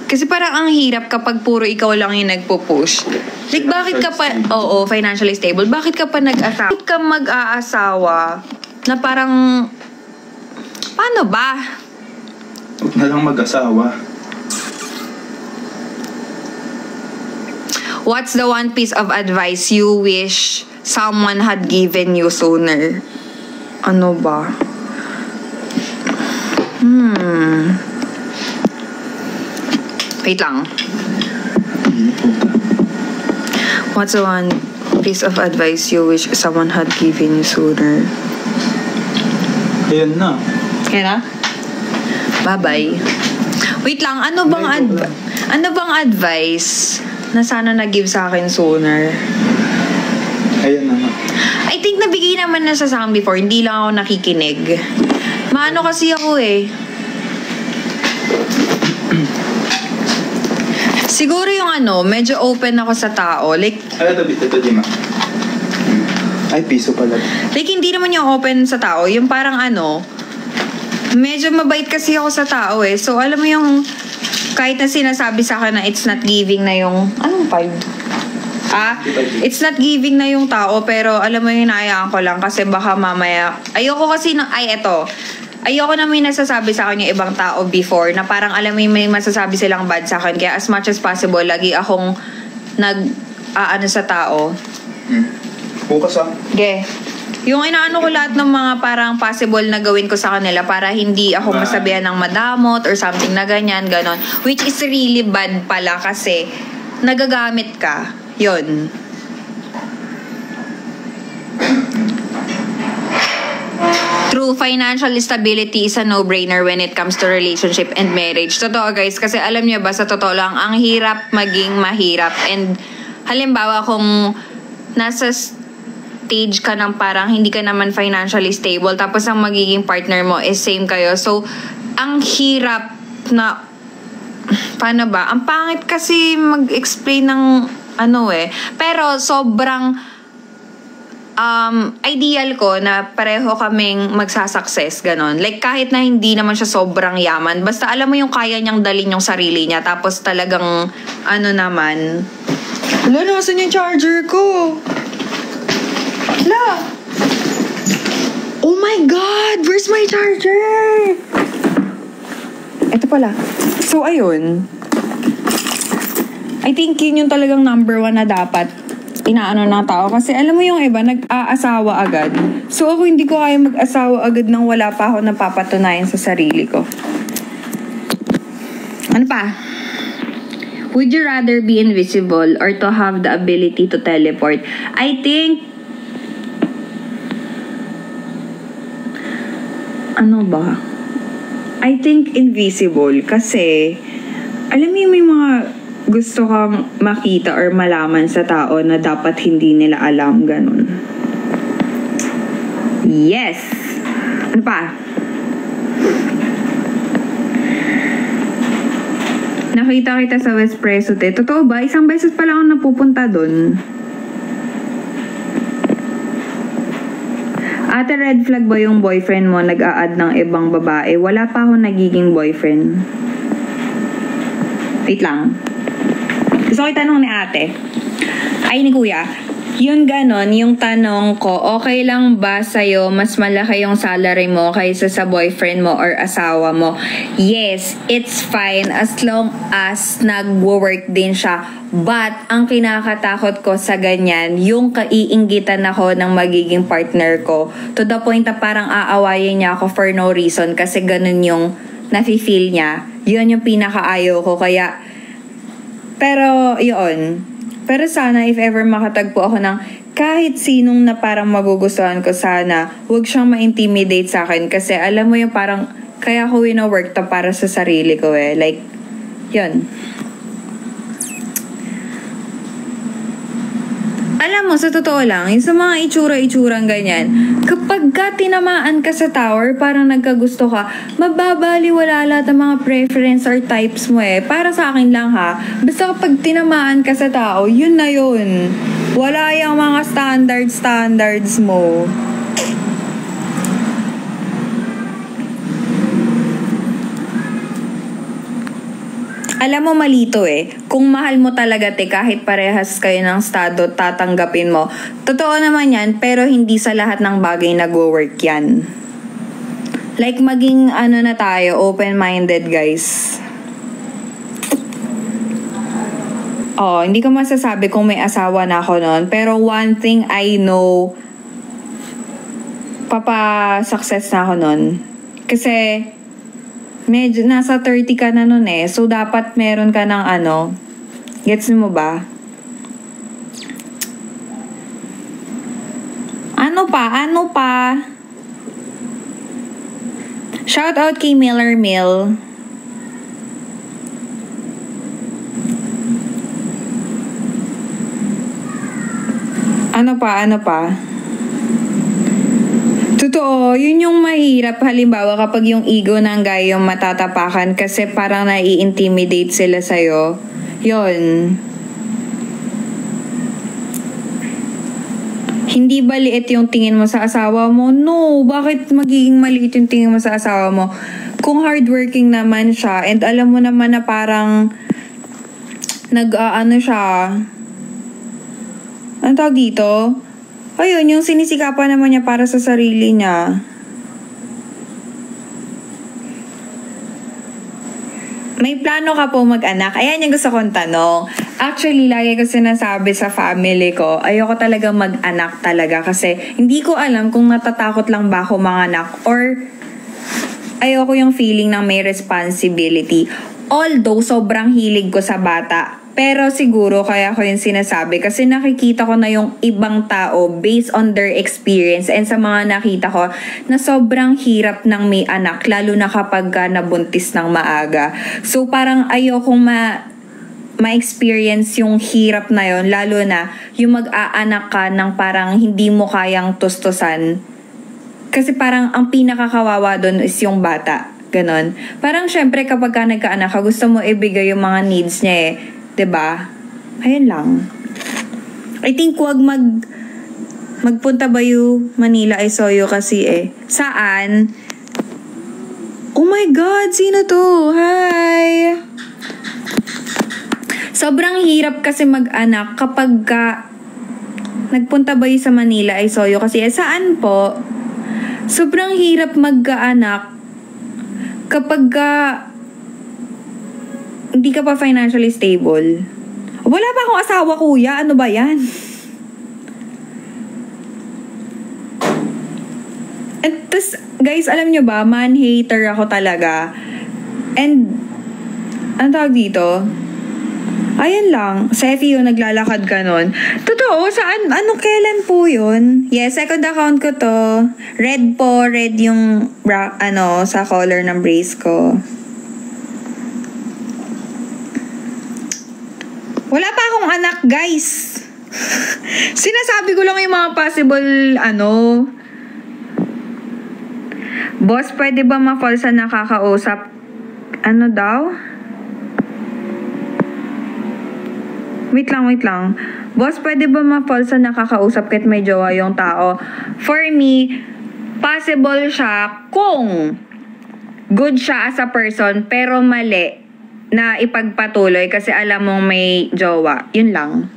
Kasi parang ang hirap kapag puro ikaw lang yung nagpo-push. Like, bakit ka pa, oo, financially stable, bakit ka pa nag-asawa? Bakit ka mag-aasawa na parang, paano ba? Huwag na lang mag-asawa. What's the one piece of advice you wish someone had given you sooner? Ano ba? Wait lang. What's the one piece of advice you wish someone had given you sooner? Ayan na. Kaya na? Bye-bye. Wait lang, ano bang advice na sana nag-give sa akin sooner? Ayan na nga. I think nabigay naman na sa akin before, hindi lang ako nakikinig. Maano kasi ako eh. Siguro yung medyo open ako sa tao. Like, ito, Dima. Ay, piso pala. Like, hindi naman yung open sa tao. Yung parang medyo mabait kasi ako sa tao eh. So, alam mo yung, kahit na sinasabi sa akin na it's not giving na yung, anong 5? It's not giving na yung tao, pero alam mo yung hinahayaan ko lang kasi baka mamaya, ayoko na may nasasabi sa akin yung ibang tao before na parang alam mo may masasabi silang bad sa akin. Kaya as much as possible, lagi akong sa tao. Bukas Okay. Yung inaano ko lahat ng mga parang possible na gawin ko sa kanila para hindi ako masabihan ng madamot or something na ganyan, ganon. Which is really bad pala kasi nagagamit ka. Yun. True, financial stability is a no-brainer when it comes to relationship and marriage. Totoo guys, kasi alam niyo ba, sa totoo lang, ang hirap maging mahirap. And halimbawa kung nasa stage ka ng parang hindi ka naman financially stable, tapos ang magiging partner mo is same kayo. So, ang hirap na, paano ba? Ang pangit kasi mag-explain ng pero sobrang ideal ko na pareho kaming magsasucess, ganon. Like, kahit na hindi naman siya sobrang yaman, basta alam mo yung kaya niyang dalhin yung sarili niya, tapos talagang, naman. Wala, nasan yung charger ko? Wala. Oh my God! Where's my charger? Ito pala. So, ayun. I think yun yung talagang number 1 na dapat inaano ng tao. Kasi alam mo yung iba, nag-aasawa agad. So ako hindi ko kaya mag-asawa agad nang wala pa ako napapatunayan sa sarili ko. Ano pa? Would you rather be invisible or to have the ability to teleport? I think I think invisible kasi alam mo yung may mga gusto kang makita or malaman sa tao na dapat hindi nila alam, ganun. Yes! Ano pa? Nakita kita sa Wespresso, te. Totoo ba? Isang beses pa lang ako napupunta dun. Ate, red flag ba yung boyfriend mo nag-a-add ng ibang babae? Wala pa ako nagiging boyfriend. Wait lang. Gusto ko itanong ni ate. Ay, ni kuya. Yun ganon, yung tanong ko, okay lang ba sa'yo mas malaki yung salary mo kaysa sa boyfriend mo or asawa mo? Yes, it's fine as long as nag-work din siya. But, ang kinakatakot ko sa ganyan, yung kaiinggitan ako ng magiging partner ko to the point na parang aawayin niya ako for no reason kasi ganun yung nafe-feel niya. Yun yung pinakaayaw ko. Kaya, pero, yun. Pero sana, if ever makatagpo ako ng kahit sinong na parang magugustuhan ko, sana, huwag siyang ma-intimidate sa akin. Kasi alam mo yung parang, kaya ko wino-work to para sa sarili ko eh. Like, yun. Alam mo, sa totoo lang, yung sa mga itsura-itsurang ganyan, kapag ka tinamaan ka sa tower, parang nagkagusto ka, mababaliwala lahat ng mga preference or types mo eh. Para sa akin lang ha, basta kapag tinamaan ka sa tao, yun na yun. Wala yung mga standards mo. Alam mo, malito eh. Kung mahal mo talaga, kahit parehas kayo ng estado, tatanggapin mo. Totoo naman yan, pero hindi sa lahat ng bagay nag-work yan. Like, maging na tayo, open-minded, guys. Oh, hindi ko masasabi kung may asawa na ako noon. Pero one thing I know, papa-success na ako noon. Kasi, medyo nasa 30 ka na noon eh. So, dapat meron ka ng gets mo ba? Ano pa? Shout out kay Miller Mill. Ano pa? Totoo, yun yung mahirap halimbawa kapag yung ego ng guy yung matatapakan kasi parang nai-intimidate sila sa'yo. Yun. Hindi ba liit yung tingin mo sa asawa mo? No, bakit magiging maliit yung tingin mo sa asawa mo? Kung hardworking naman siya and alam mo naman na parang siya. Ano tawag dito? Ayun, yung sinisikapan naman niya para sa sarili niya. May plano ka po mag-anak? Ayan yung gusto kong tanong. Actually, lagi ko sinasabi sa family ko, ayoko talaga mag-anak talaga kasi hindi ko alam kung natatakot lang ba ako manganak or ayoko yung feeling ng may responsibility. Although, sobrang hilig ko sa bata. Pero siguro kaya ko yung sinasabi kasi nakikita ko na yung ibang tao based on their experience and sa mga nakita ko na sobrang hirap ng may anak lalo na kapag nabuntis ng maaga. So parang ayokong ma-experience yung hirap na yon lalo na yung mag-aanak ka ng parang hindi mo kayang tustusan. Kasi parang ang pinakakawawa doon is yung bata. Ganon. Parang syempre kapag ka nagkaanak ka, gusto mo ibigay yung mga needs niya eh. 'Di ba? Ayun lang. I think wag magpunta Bayu, Manila, I saw you kasi eh. Saan? Oh my God, sino to? Hi! Sobrang hirap kasi mag-anak kapag nagpunta Bayu sa Manila, I saw you kasi eh. Saan po? Sobrang hirap mag-anak kapag hindi ka pa financially stable. Wala pa akong asawa, kuya. Ano ba yan? And tas, guys, alam nyo ba, man-hater ako talaga. And, ano tawag dito? Ayan lang. Sefi yun, naglalakad ka nun. Totoo, saan? Kailan po yun? Yes, second account ko to. Red po, red yung, sa color ng brace ko. Wala pa akong anak, guys. Sinasabi ko lang yung mga possible, Boss, pwede ba ma-fall sa nakakausap? Ano daw? Wait lang. Boss, pwede ba ma-fall sa nakakausap kahit may jowa yung tao? For me, possible siya kung good siya as a person, pero mali na ipagpatuloy kasi alam mong may jowa. Yun lang.